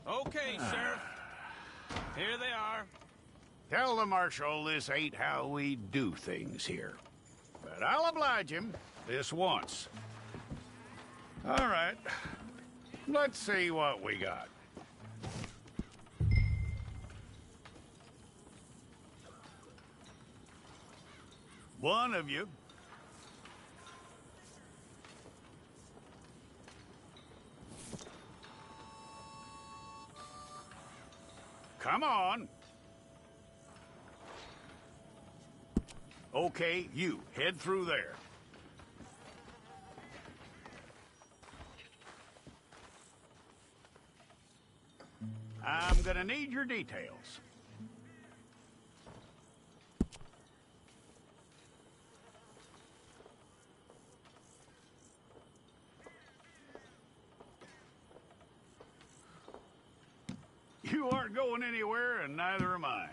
Okay, Sheriff. Here they are. Tell the Marshal this ain't how we do things here. But I'll oblige him this once. All right. Let's see what we got. One of you. Come on. Okay, you, head through there. I'm gonna need your details. You aren't going anywhere, and neither am I.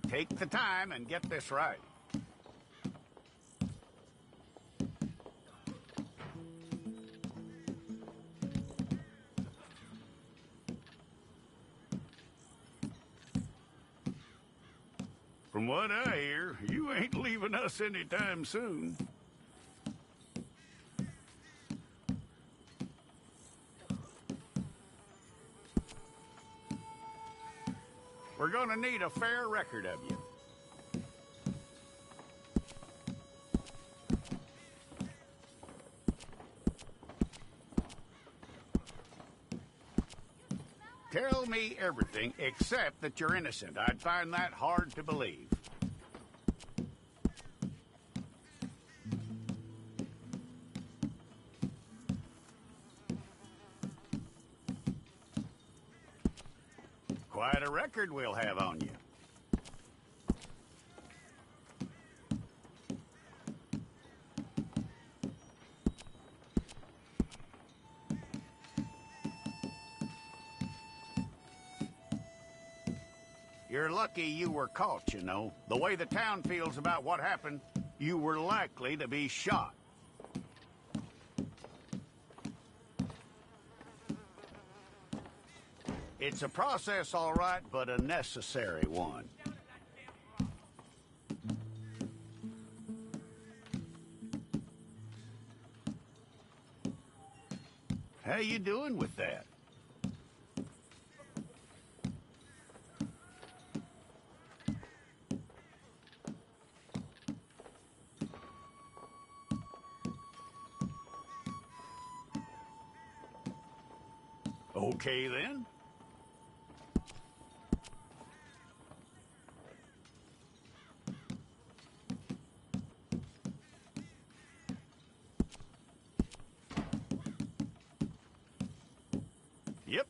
Take the time and get this right. From what I hear, you ain't leaving us anytime soon. We're gonna need a fair record of you. Tell me everything except that you're innocent. I'd find that hard to believe. Quite a record we'll have on you. You're lucky you were caught, you know. The way the town feels about what happened, you were likely to be shot. It's a process, all right, but a necessary one. How you doing with that? Okay, then. Yep.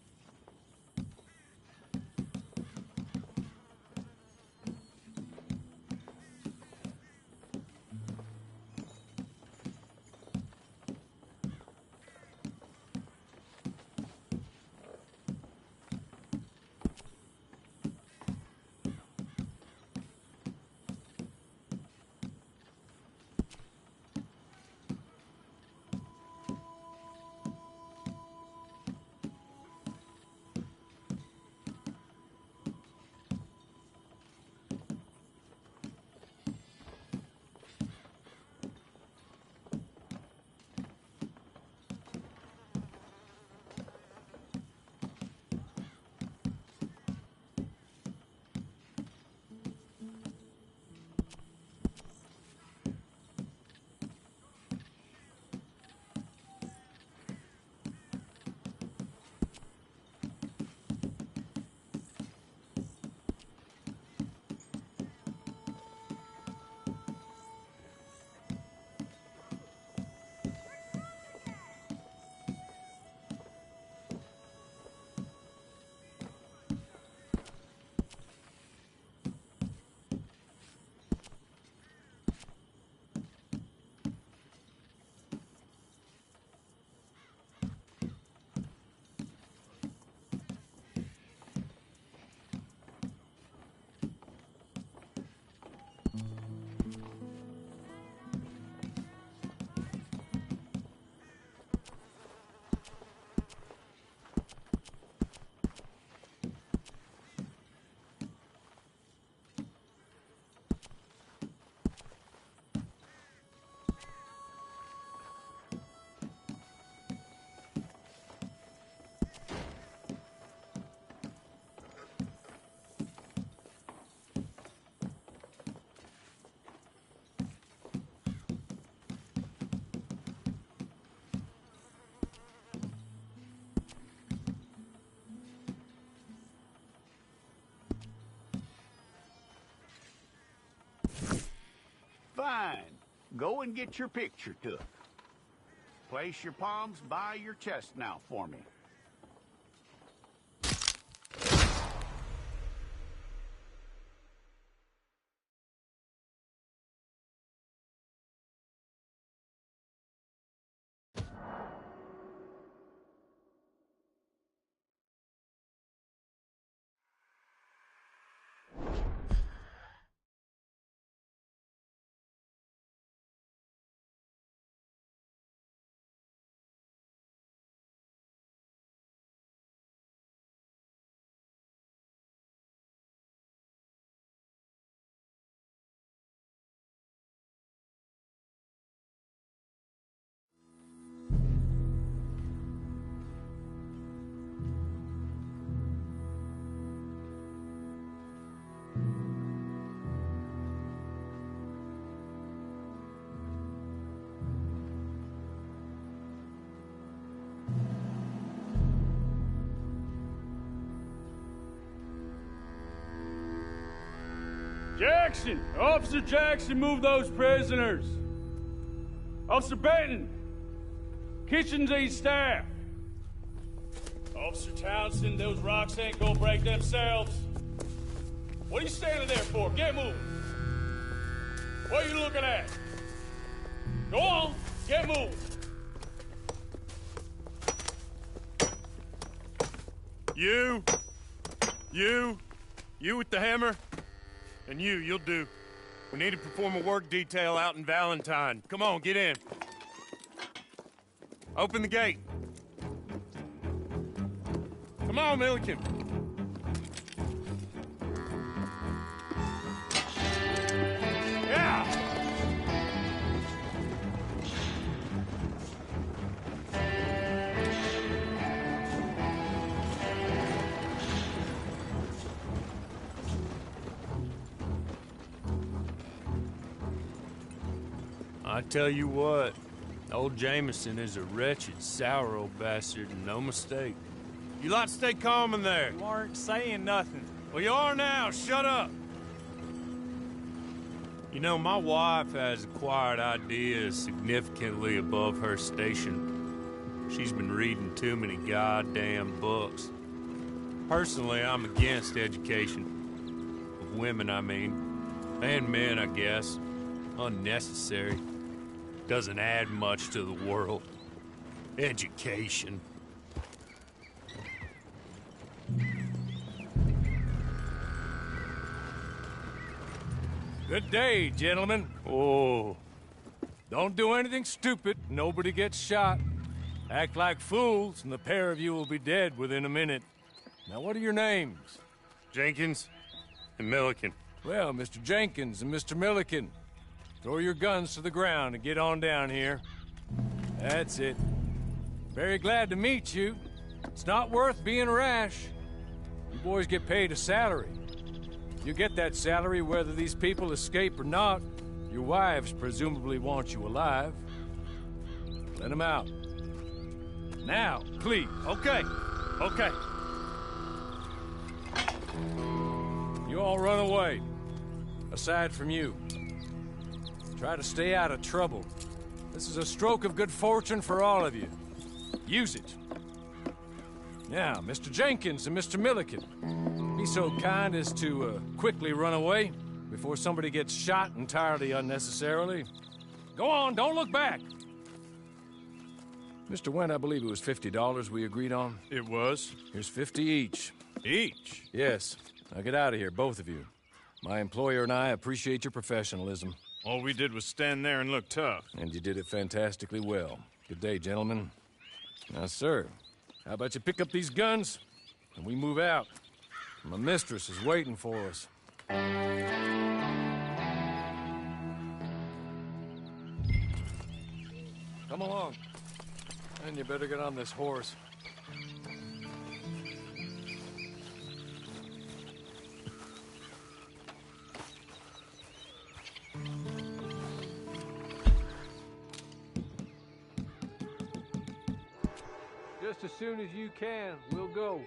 go and get your picture took. Place your palms by your chest now for me. Jackson! Officer Jackson, move those prisoners! Officer Benton! Kitchens these staff! Officer Townsend, those rocks ain't gonna break themselves. What are you standing there for? Get moving! What are you looking at? Go on, get moving! You with the hammer? And you'll do. We need to perform a work detail out in Valentine. Come on, get in. Open the gate. Come on, Milliken. Yeah! I tell you what, old Jameson is a wretched, sour old bastard, and no mistake. You lot stay calm in there. You aren't saying nothing. Well, you are now. Shut up. You know, my wife has acquired ideas significantly above her station. She's been reading too many goddamn books. Personally, I'm against education. Of women, I mean. And men, I guess. Unnecessary. Doesn't add much to the world. Education. Good day, gentlemen. Oh. Don't do anything stupid. Nobody gets shot. Act like fools, and the pair of you will be dead within a minute. Now, what are your names? Jenkins and Milliken. Well, Mr. Jenkins and Mr. Milliken, throw your guns to the ground and get on down here. That's it. Very glad to meet you. It's not worth being rash. You boys get paid a salary. You get that salary whether these people escape or not. Your wives presumably want you alive. Let them out. Now, please. Okay. You all run away. Aside from you. Try to stay out of trouble. This is a stroke of good fortune for all of you. Use it. Now, Mr. Jenkins and Mr. Milliken, be so kind as to quickly run away before somebody gets shot entirely unnecessarily. Go on, don't look back. Mr. Wendt, I believe it was $50 we agreed on. It was. Here's 50 each. Each? Yes. Now get out of here, both of you. My employer and I appreciate your professionalism. All we did was stand there and look tough. And you did it fantastically well. Good day, gentlemen. Now, sir, how about you pick up these guns and we move out? My mistress is waiting for us. Come along. And you better get on this horse. Just as soon as you can, we'll go.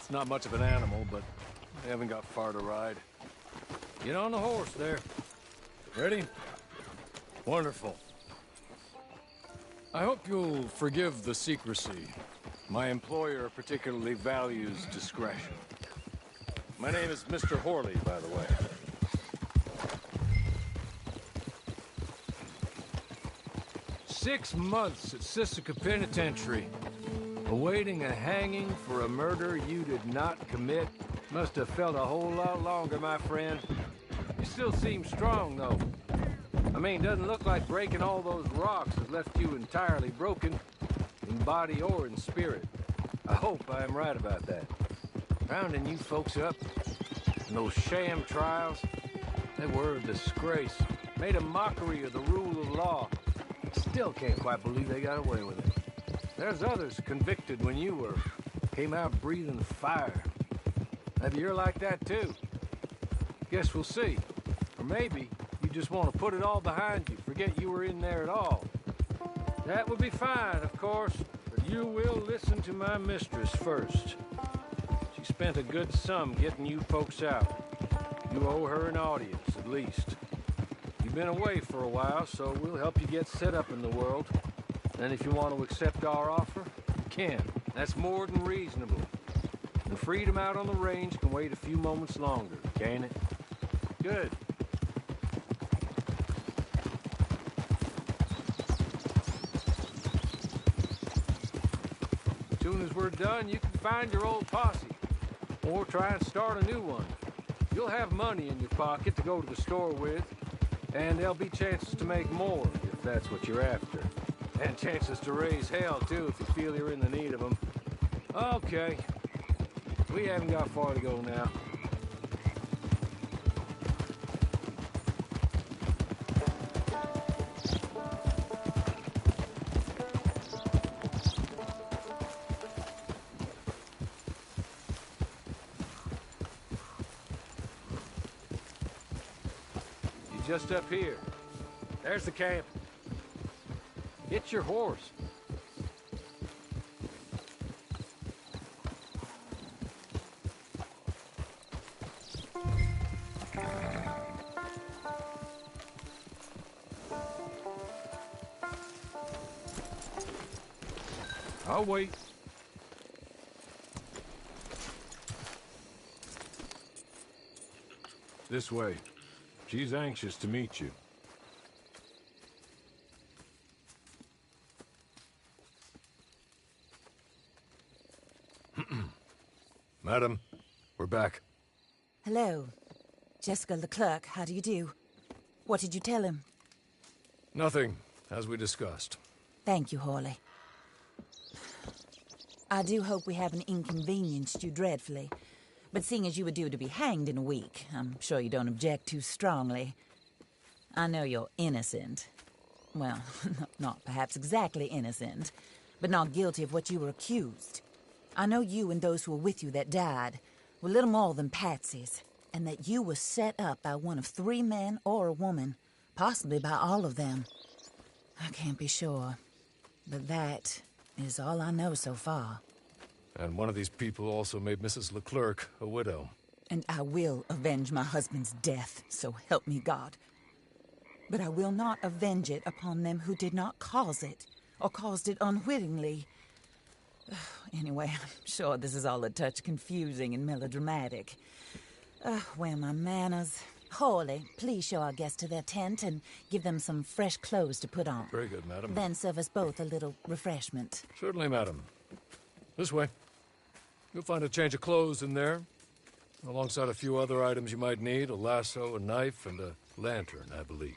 It's not much of an animal, but they haven't got far to ride. Get on the horse there. Ready? Wonderful. I hope you'll forgive the secrecy. My employer particularly values discretion. My name is Mr. Horley, by the way. 6 months at Sisika Penitentiary, awaiting a hanging for a murder you did not commit. Must have felt a whole lot longer, my friend. You still seem strong, though. I mean, doesn't look like breaking all those rocks has left you entirely broken, in body or in spirit. I hope I am right about that. Rounding you folks up, and those sham trials, they were a disgrace. Made a mockery of the rule of law. Still can't quite believe they got away with it. There's others convicted when you were. Came out breathing fire. Maybe you're like that too. Guess we'll see. Or maybe you just want to put it all behind you, forget you were in there at all. That would be fine, of course, but you will listen to my mistress first. She spent a good sum getting you folks out. You owe her an audience, at least. You've been away for a while, so we'll help you get set up in the world. And if you want to accept our offer, you can. That's more than reasonable. The freedom out on the range can wait a few moments longer, can't it? Good. As soon as we're done, you can find your old posse. Or try and start a new one. You'll have money in your pocket to go to the store with. And there'll be chances to make more, if that's what you're after. And chances to raise hell, too, if you feel you're in the need of them. Okay. We haven't got far to go now. Just up here. There's the camp. Get your horse. I'll wait. This way. She's anxious to meet you. Madam, we're back. Hello. Jessica Leclerc, how do you do? What did you tell him? Nothing, as we discussed. Thank you, Horley. I do hope we haven't inconvenienced you dreadfully. But seeing as you were due to be hanged in a week, I'm sure you don't object too strongly. I know you're innocent. Well, not perhaps exactly innocent, but not guilty of what you were accused. I know you and those who were with you that died were little more than patsies, and that you were set up by one of 3 men or a woman, possibly by all of them. I can't be sure, but that is all I know so far. And one of these people also made Mrs. Leclerc a widow. And I will avenge my husband's death, so help me God. But I will not avenge it upon them who did not cause it, or caused it unwittingly. Anyway, I'm sure this is all a touch confusing and melodramatic. Where are my manners? Horley, please show our guests to their tent and give them some fresh clothes to put on. Very good, madam. Then serve us both a little refreshment. Certainly, madam. This way. You'll find a change of clothes in there, alongside a few other items you might need, a lasso, a knife, and a lantern, I believe.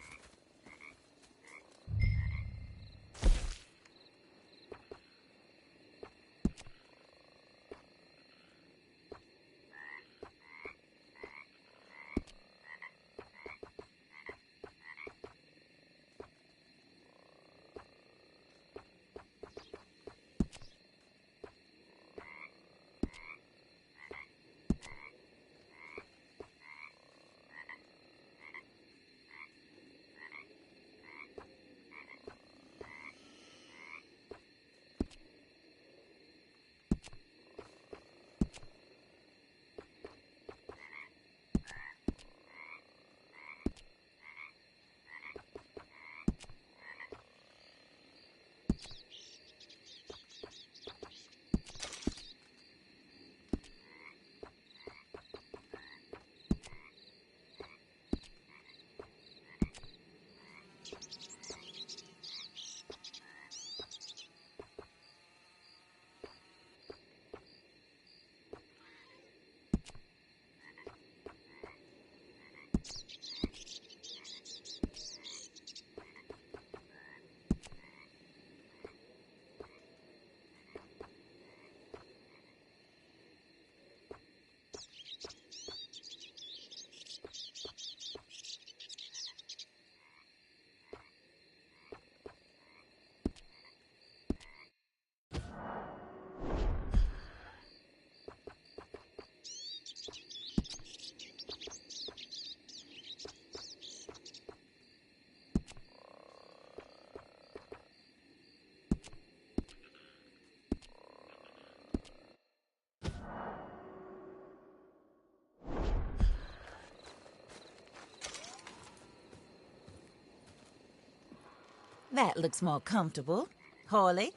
That looks more comfortable. Hawley,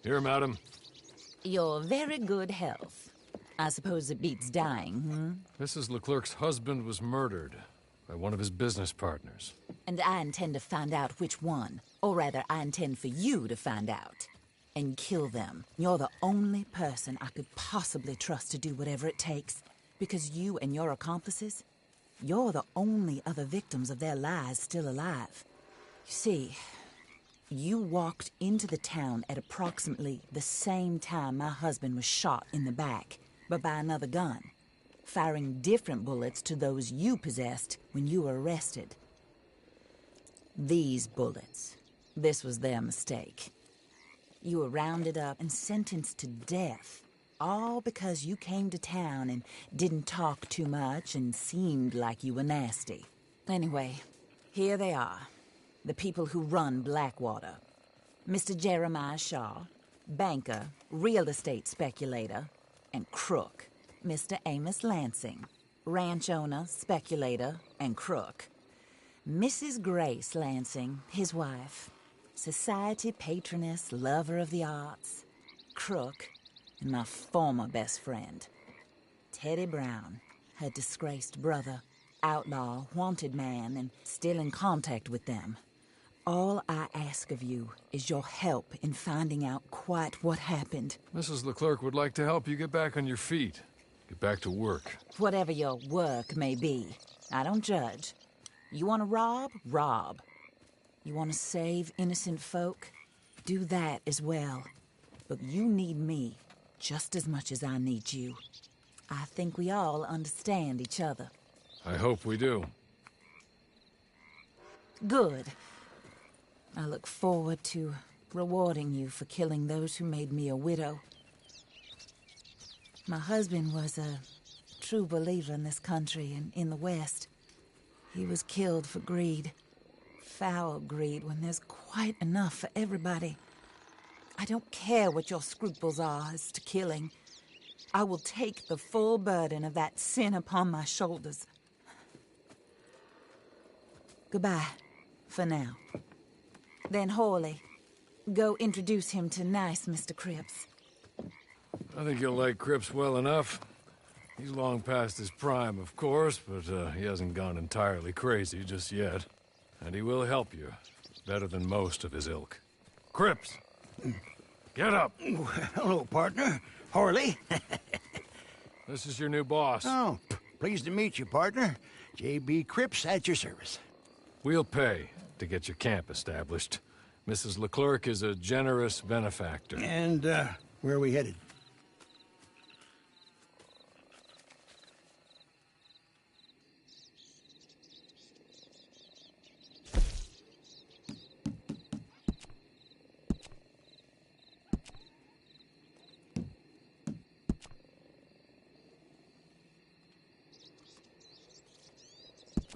Here, madam. your very good health. I suppose it beats dying, Mrs. Leclerc's husband was murdered by one of his business partners. And I intend to find out which one. Or rather, I intend for you to find out. And kill them. You're the only person I could possibly trust to do whatever it takes. Because you and your accomplices, you're the only other victims of their lies still alive. You see, you walked into the town at approximately the same time my husband was shot in the back, but by another gun, firing different bullets to those you possessed when you were arrested. These bullets, this was their mistake. You were rounded up and sentenced to death, all because you came to town and didn't talk too much and seemed like you were nasty. Anyway, here they are, the people who run Blackwater. Mr. Jeremiah Shaw, banker, real estate speculator, and crook. Mr. Amos Lansing, ranch owner, speculator, and crook. Mrs. Grace Lansing, his wife, society patroness, lover of the arts, crook, and my former best friend, Teddy Brown, her disgraced brother, outlaw, wanted man, and still in contact with them. All I ask of you is your help in finding out quite what happened. Mrs. Leclerc would like to help you get back on your feet. Get back to work. Whatever your work may be, I don't judge. You want to rob? Rob. You want to save innocent folk? Do that as well. But you need me just as much as I need you. I think we all understand each other. I hope we do. Good. I look forward to rewarding you for killing those who made me a widow. My husband was a true believer in this country and in the West. He was killed for greed. Foul greed when there's quite enough for everybody. I don't care what your scruples are as to killing. I will take the full burden of that sin upon my shoulders. Goodbye, for now. Then Hawley, go introduce him to nice Mr. Cripps. I think you'll like Cripps well enough. He's long past his prime, of course, but he hasn't gone entirely crazy just yet. And he will help you, better than most of his ilk. Cripps! Get up! Hello, partner. Hawley. This is your new boss. Oh, pleased to meet you, partner. J.B. Cripps at your service. We'll pay to get your camp established. Mrs. Leclerc is a generous benefactor. And, where are we headed?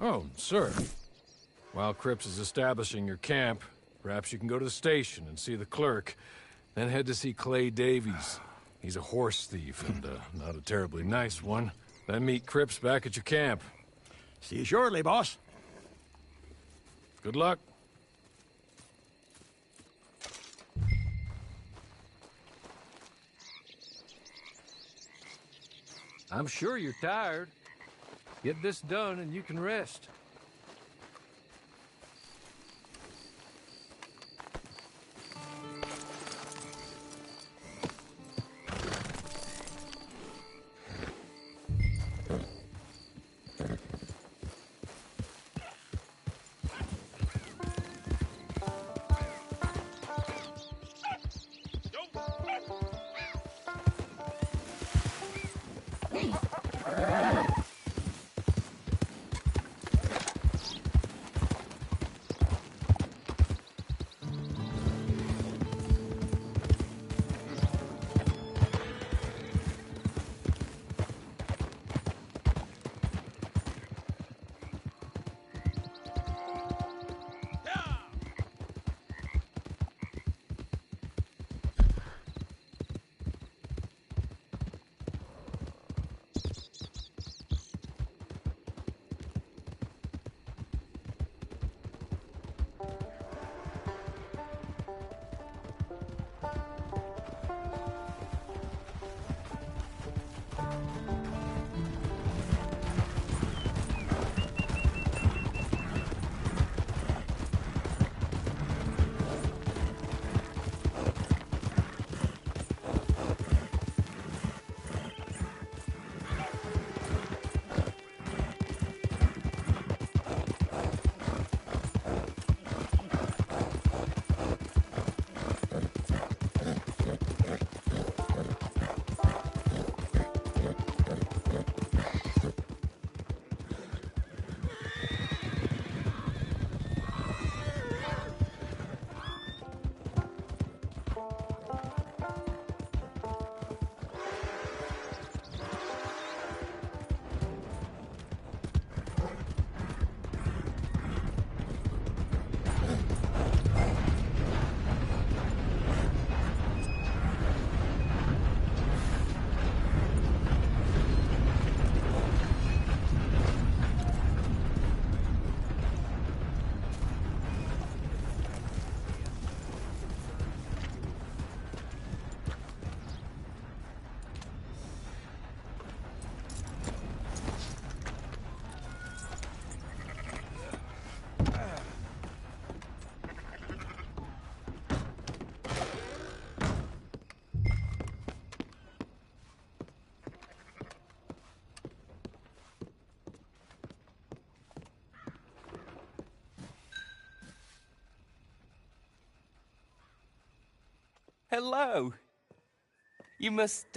Oh, sir. While Cripps is establishing your camp, perhaps you can go to the station and see the clerk, then head to see Clay Davies. He's a horse thief, and not a terribly nice one. Then meet Cripps back at your camp. See you shortly, boss. Good luck. I'm sure you're tired. Get this done and you can rest. Hello. You must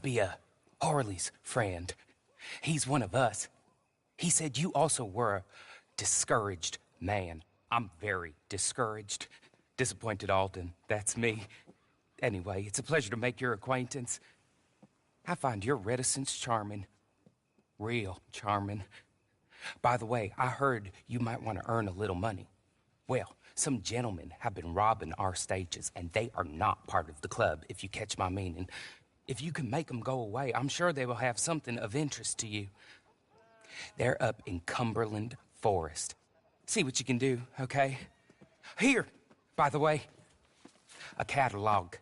be Harley's friend. He's one of us. He said you also were a discouraged man. I'm very discouraged. Disappointed Alden, that's me. Anyway, it's a pleasure to make your acquaintance. I find your reticence charming. Real charming. By the way, I heard you might want to earn a little money. Well, some gentlemen have been robbing our stages, and they are not part of the club, if you catch my meaning. If you can make them go away, I'm sure they will have something of interest to you. They're up in Cumberland Forest. See what you can do, okay? Here, by the way, a catalog.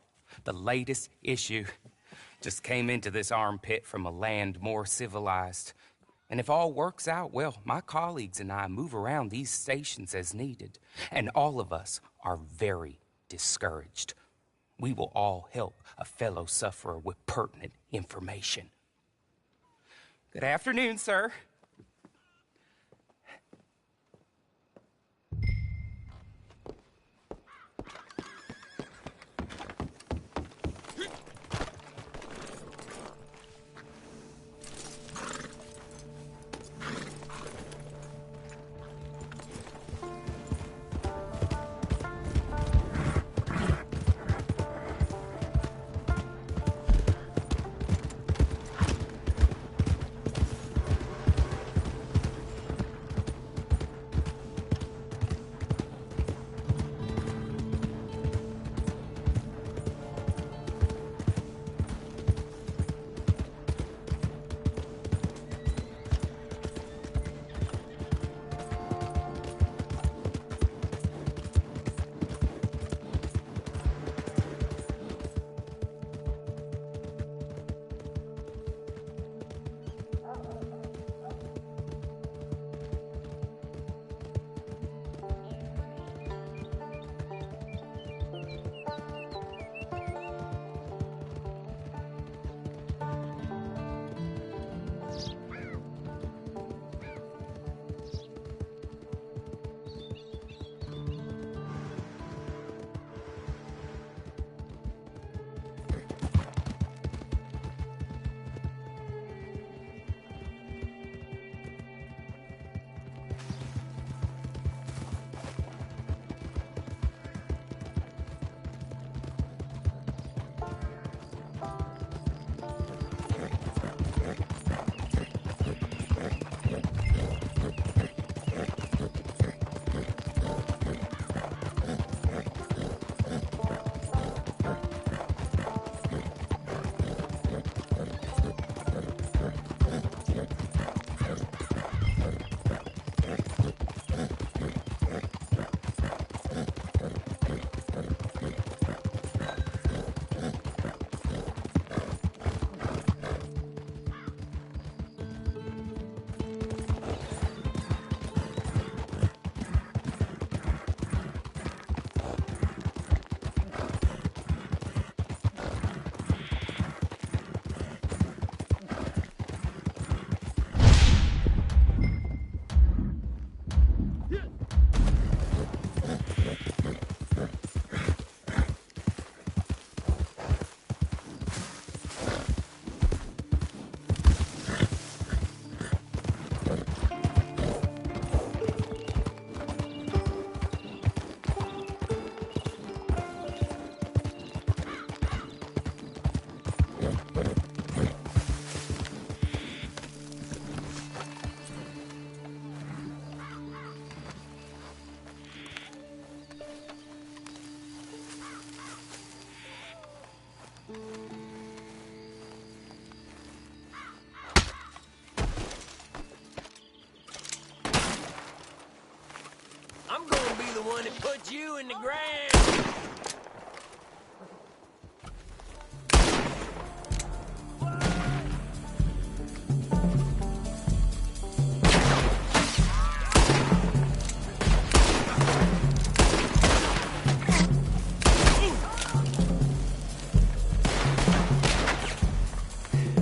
The latest issue. Just came into this armpit from a land more civilized. And if all works out, well, my colleagues and I move around these stations as needed. And all of us are very discouraged. We will all help a fellow sufferer with pertinent information. Good afternoon, sir. I'm gonna be the one that puts you in the ground.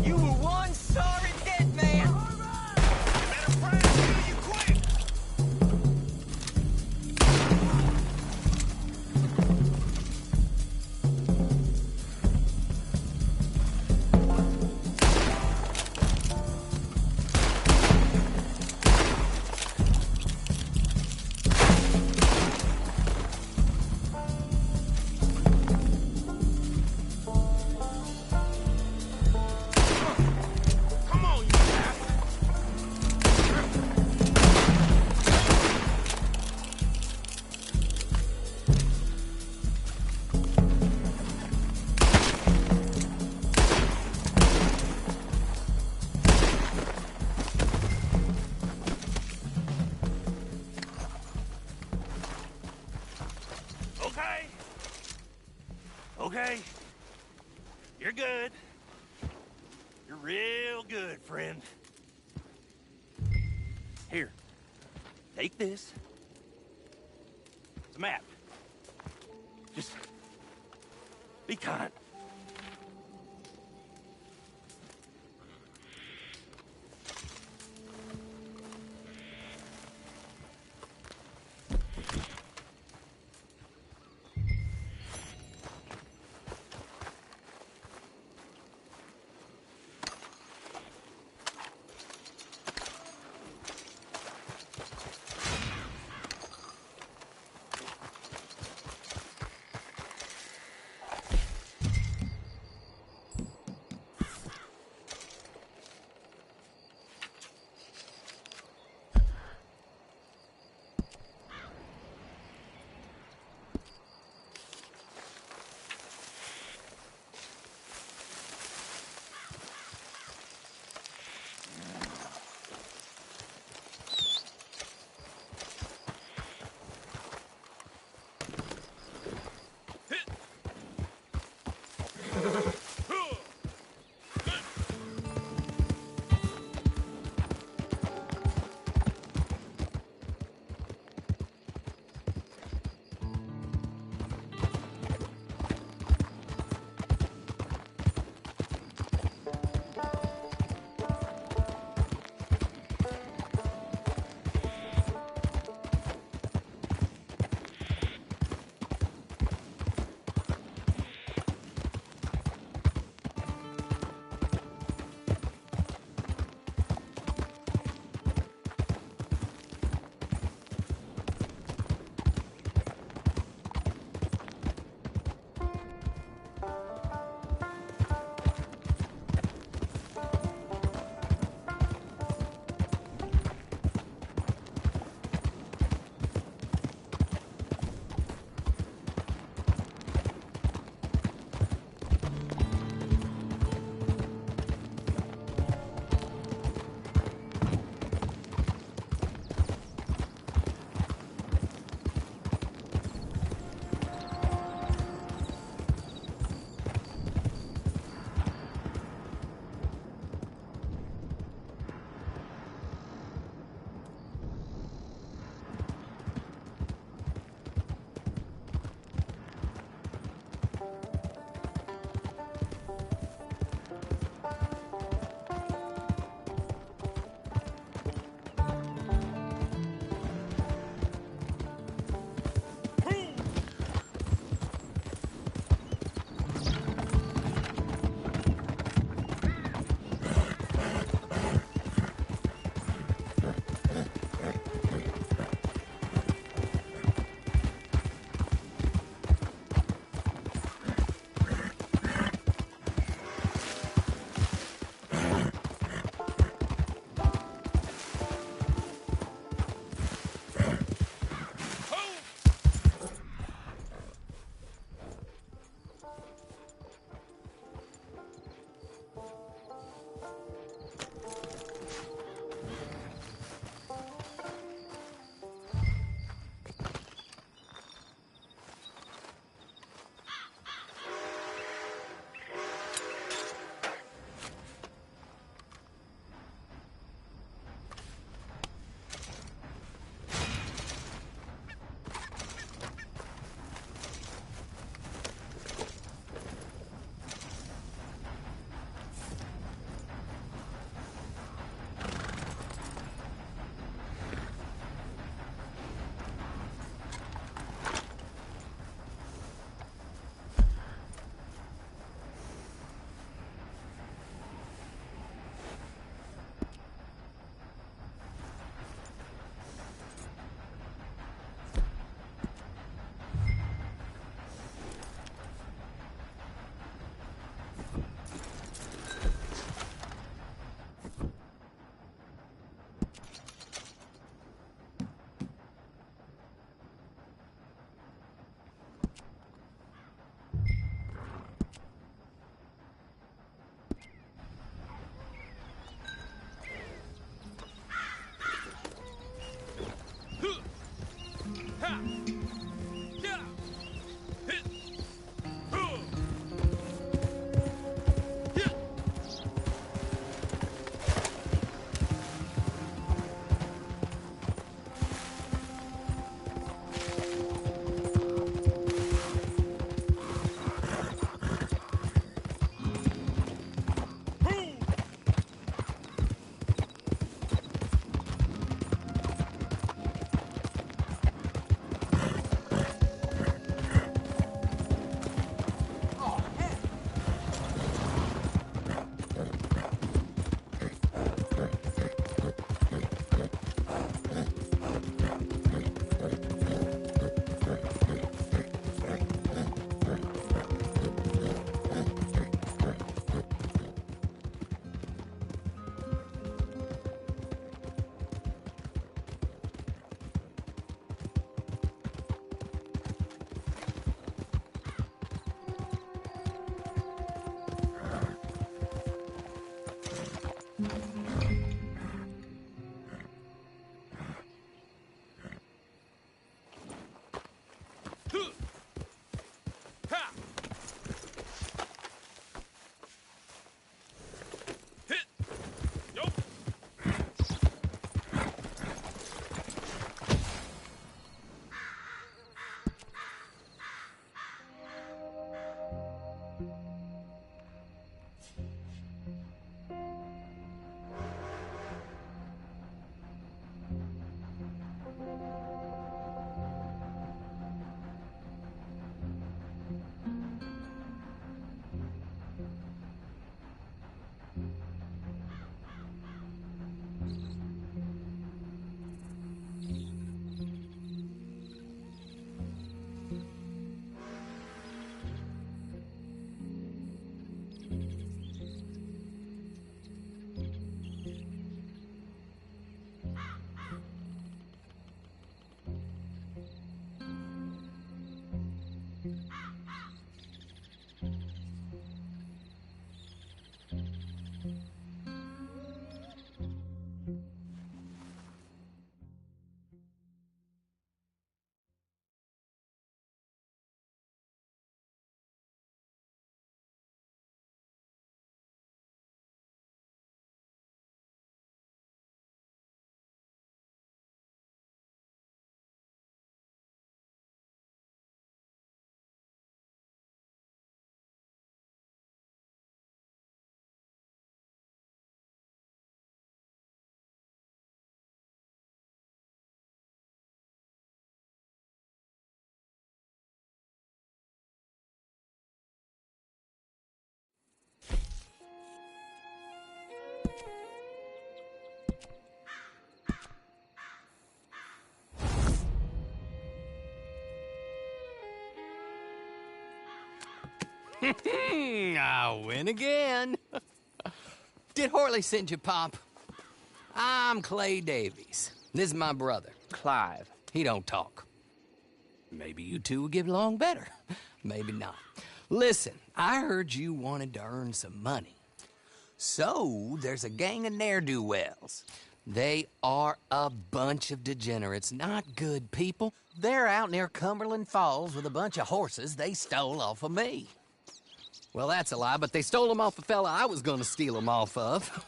You were one sorry dead man. Better pray until you quit. Okay. Okay. You're good. You're real good, friend. Here. Take this. It's a map. Just be kind. I win again. Did Horley send you, Pop? I'm Clay Davies. This is my brother, Clive. He don't talk. Maybe you two will get along better. Maybe not. Listen, I heard you wanted to earn some money. So, there's a gang of ne'er-do-wells. They are a bunch of degenerates, not good people. They're out near Cumberland Falls with a bunch of horses they stole off of me. Well, that's a lie, but they stole them off a fella I was gonna steal them off of.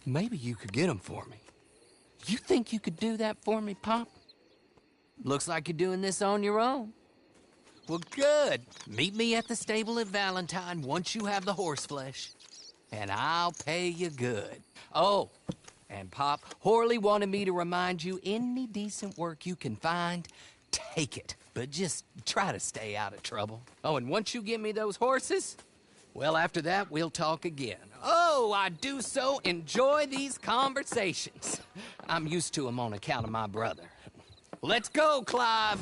Maybe you could get them for me. You think you could do that for me, Pop? Looks like you're doing this on your own. Well, good. Meet me at the stable at Valentine once you have the horse flesh, and I'll pay you good. Oh, and Pop, Horley wanted me to remind you, any decent work you can find, take it. But just try to stay out of trouble. Oh, and once you give me those horses, well, after that, we'll talk again. Oh, I do so enjoy these conversations. I'm used to them on account of my brother. Let's go, Clive.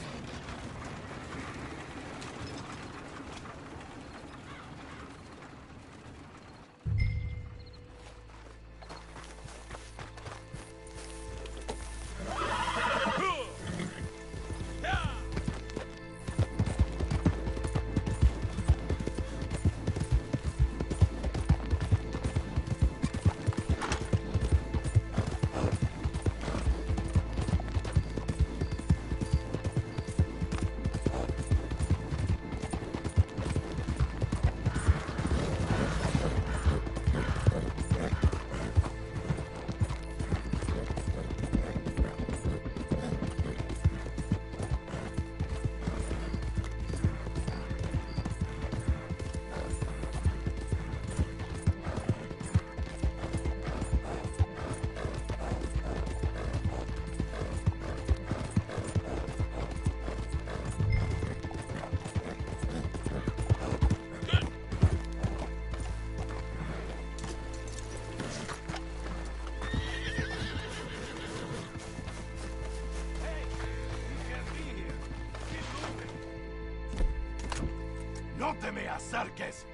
¡No te me acerques!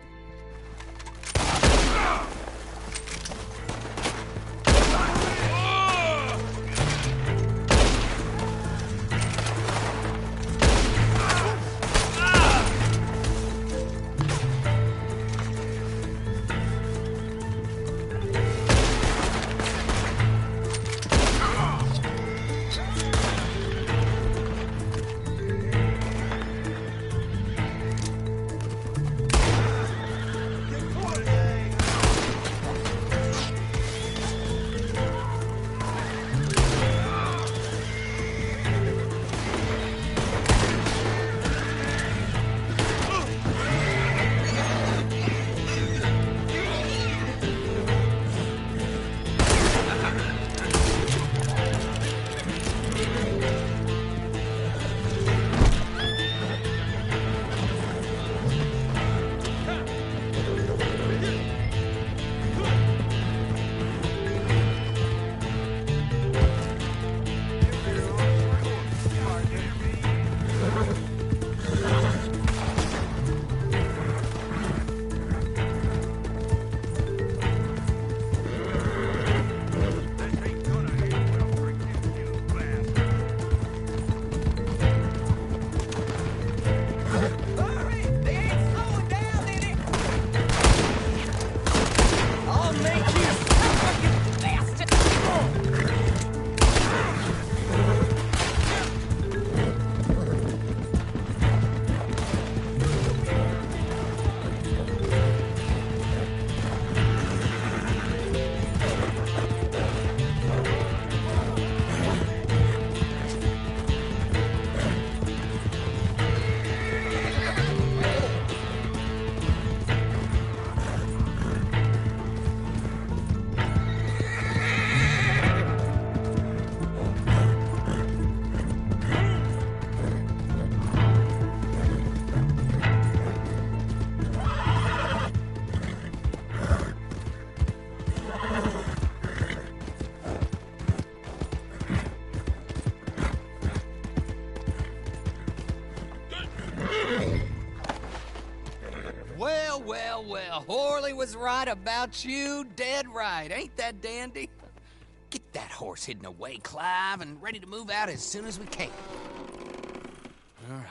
well, well. Horley was right about you, dead right. Ain't that dandy? Get that horse hidden away, Clive, and ready to move out as soon as we can. All right.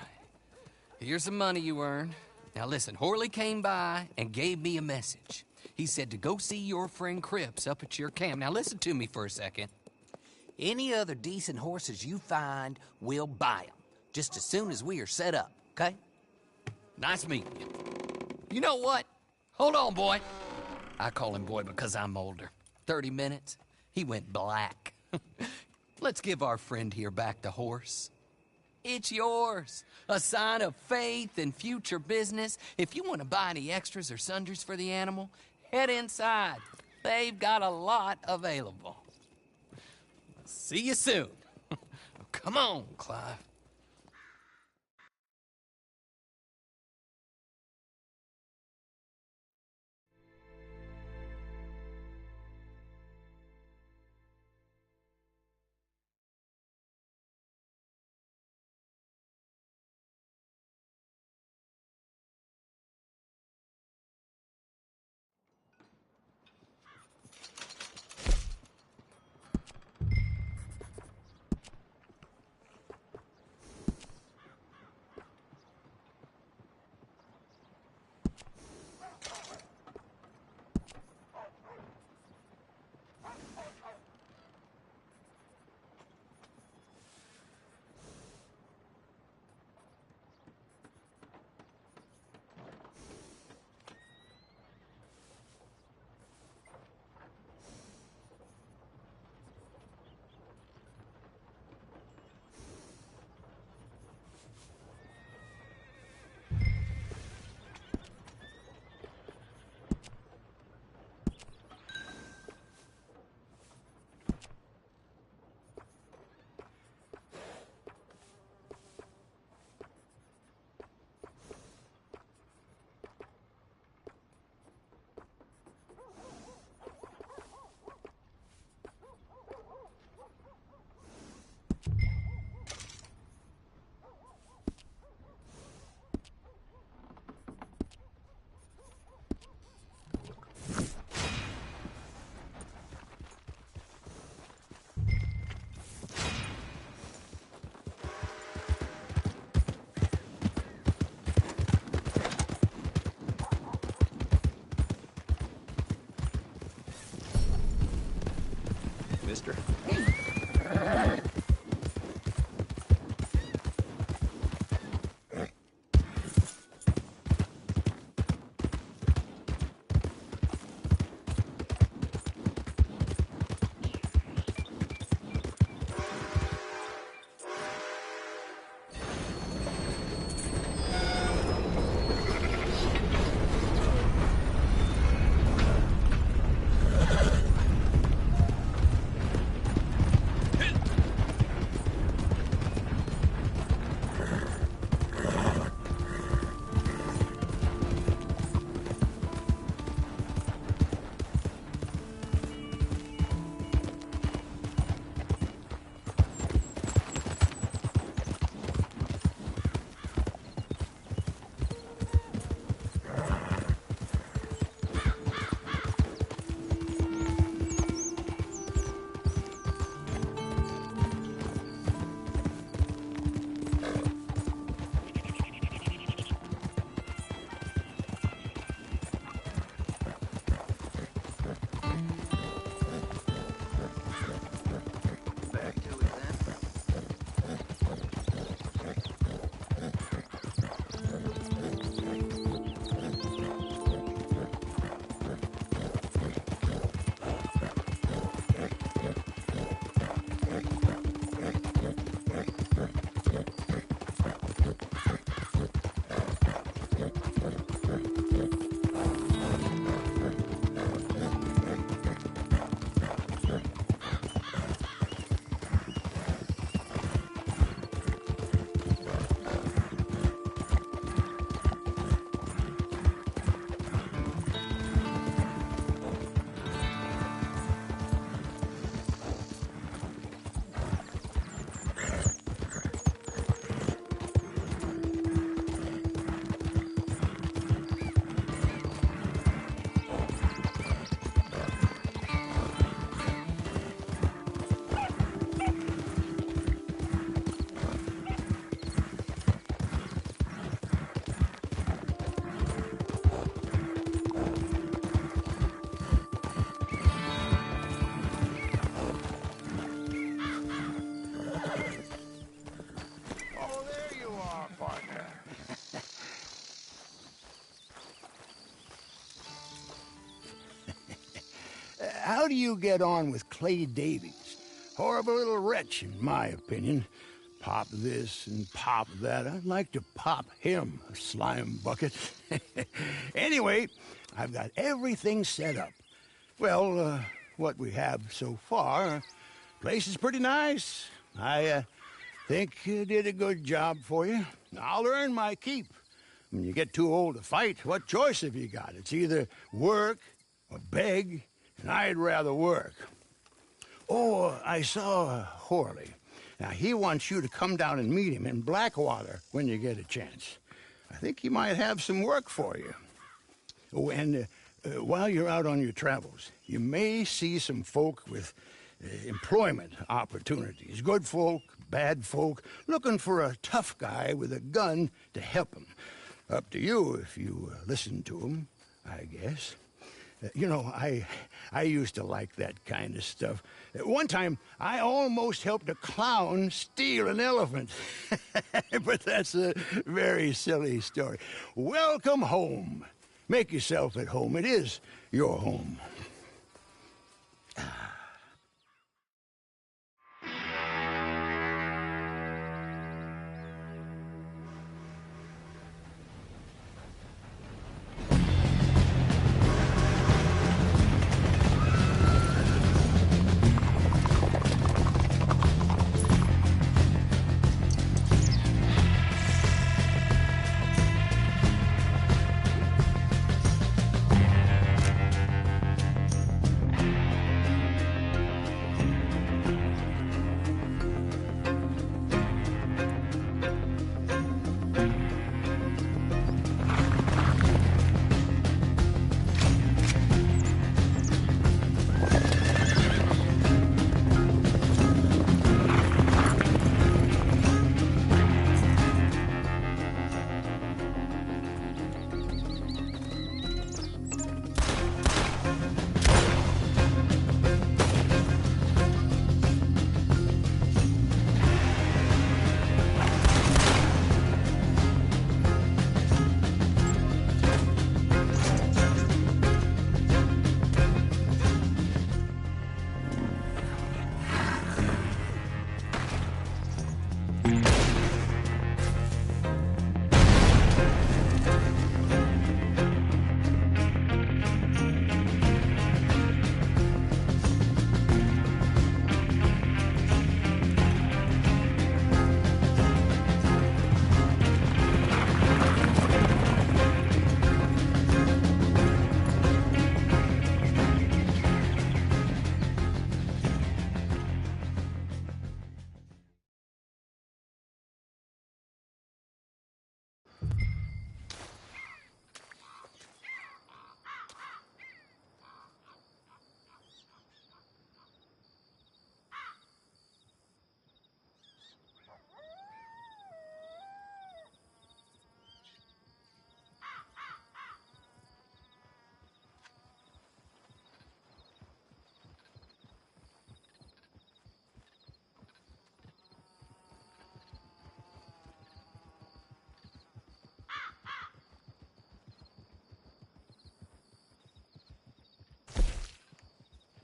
Here's the money you earned. Now listen, Horley came by and gave me a message. He said to go see your friend Cripps up at your camp. Now listen to me for a second. Any other decent horses you find, we'll buy them. Just as soon as we are set up, okay? Nice meeting you. You know what? Hold on, boy. I call him boy because I'm older. 30 minutes, he went black. Let's give our friend here back the horse. It's yours. A sign of faith and future business. If you want to buy any extras or sundries for the animal, head inside. They've got a lot available. See you soon. Come on, Clive. how do you get on with Clay Davies? Horrible little wretch, in my opinion. Pop this and pop that. I'd like to pop him, a slime bucket. Anyway, I've got everything set up. Well, what we have so far, place is pretty nice. I think you did a good job for you. I'll earn my keep. When you get too old to fight, what choice have you got? It's either work or beg, and I'd rather work. Oh, I saw Horley. Now, he wants you to come down and meet him in Blackwater when you get a chance. I think he might have some work for you. Oh, and while you're out on your travels, you may see some folk with employment opportunities. Good folk, bad folk, looking for a tough guy with a gun to help them. Up to you if you listen to them, I guess. You know, I used to like that kind of stuff. One time, I almost helped a clown steal an elephant. But that's a very silly story. Welcome home. Make yourself at home. It is your home.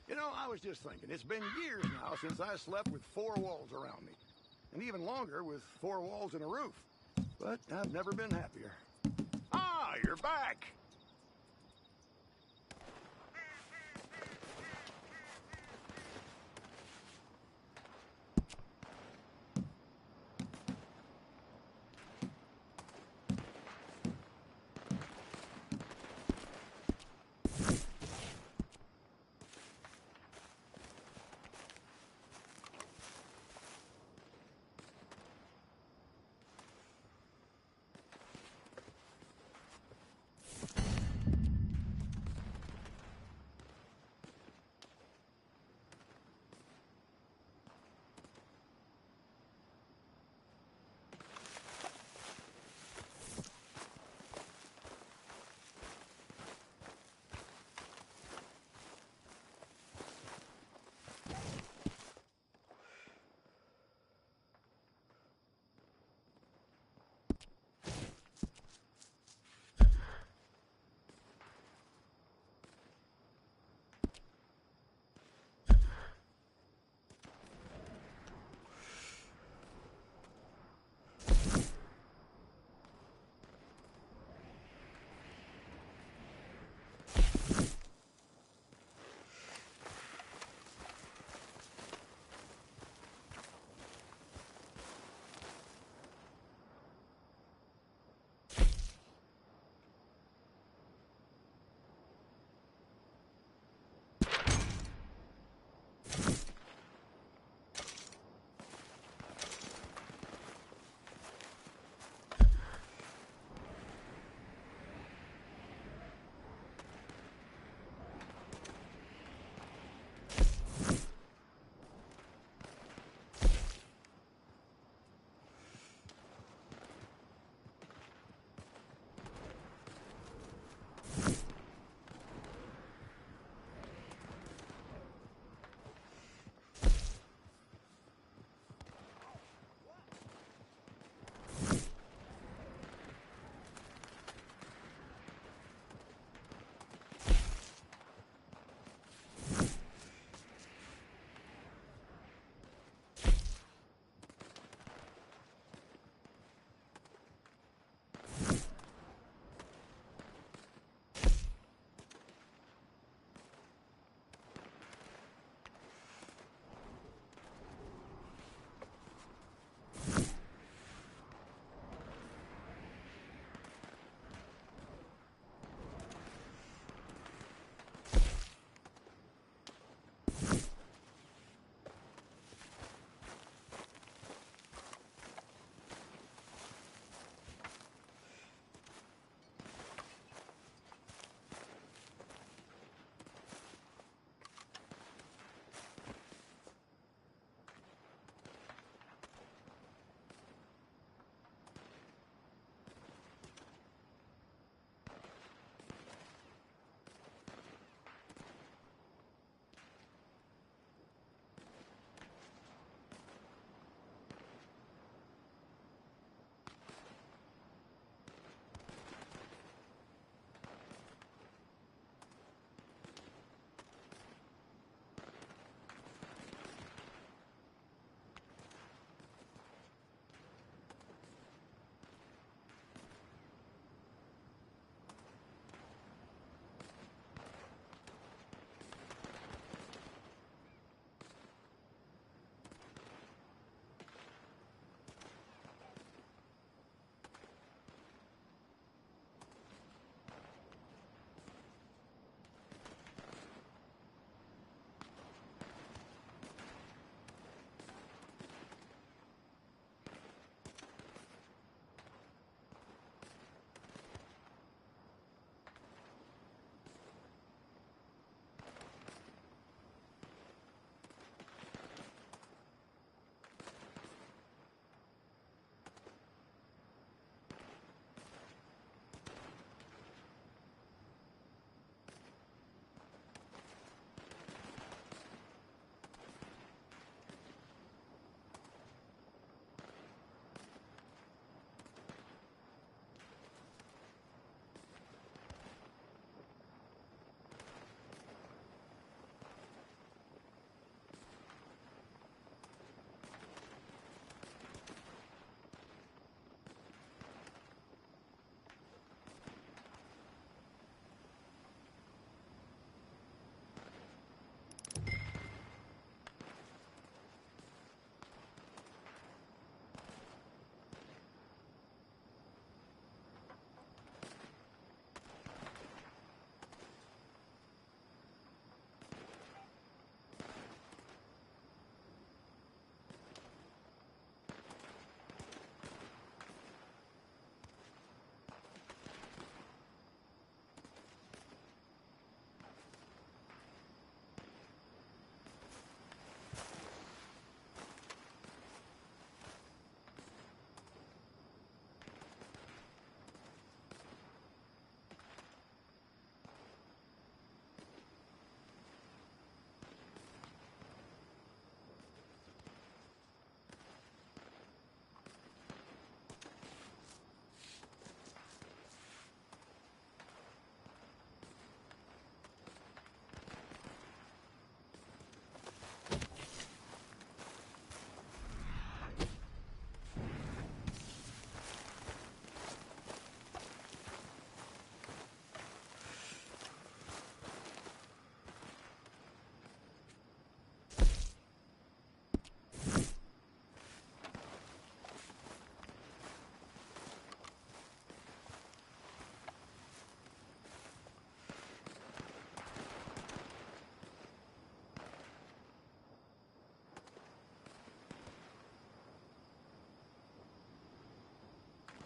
You know, I was just thinking, it's been years now since I slept with four walls around me. And even longer with four walls and a roof. But I've never been happier. Ah, you're back!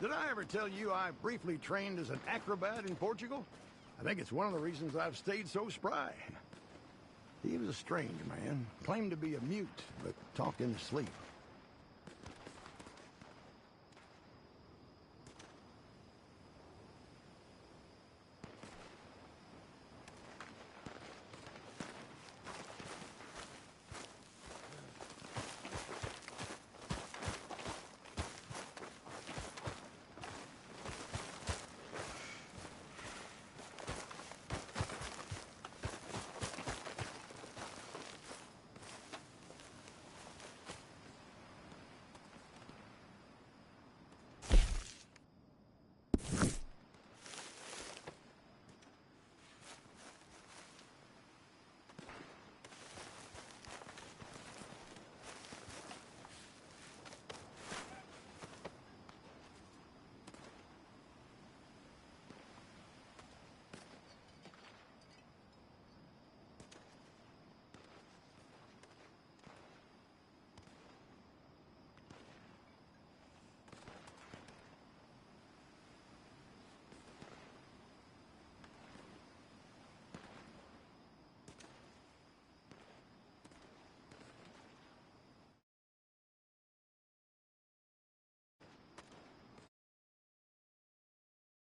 Did I ever tell you I briefly trained as an acrobat in Portugal? I think it's one of the reasons I've stayed so spry. He was a strange man, claimed to be a mute, but talked in his sleep.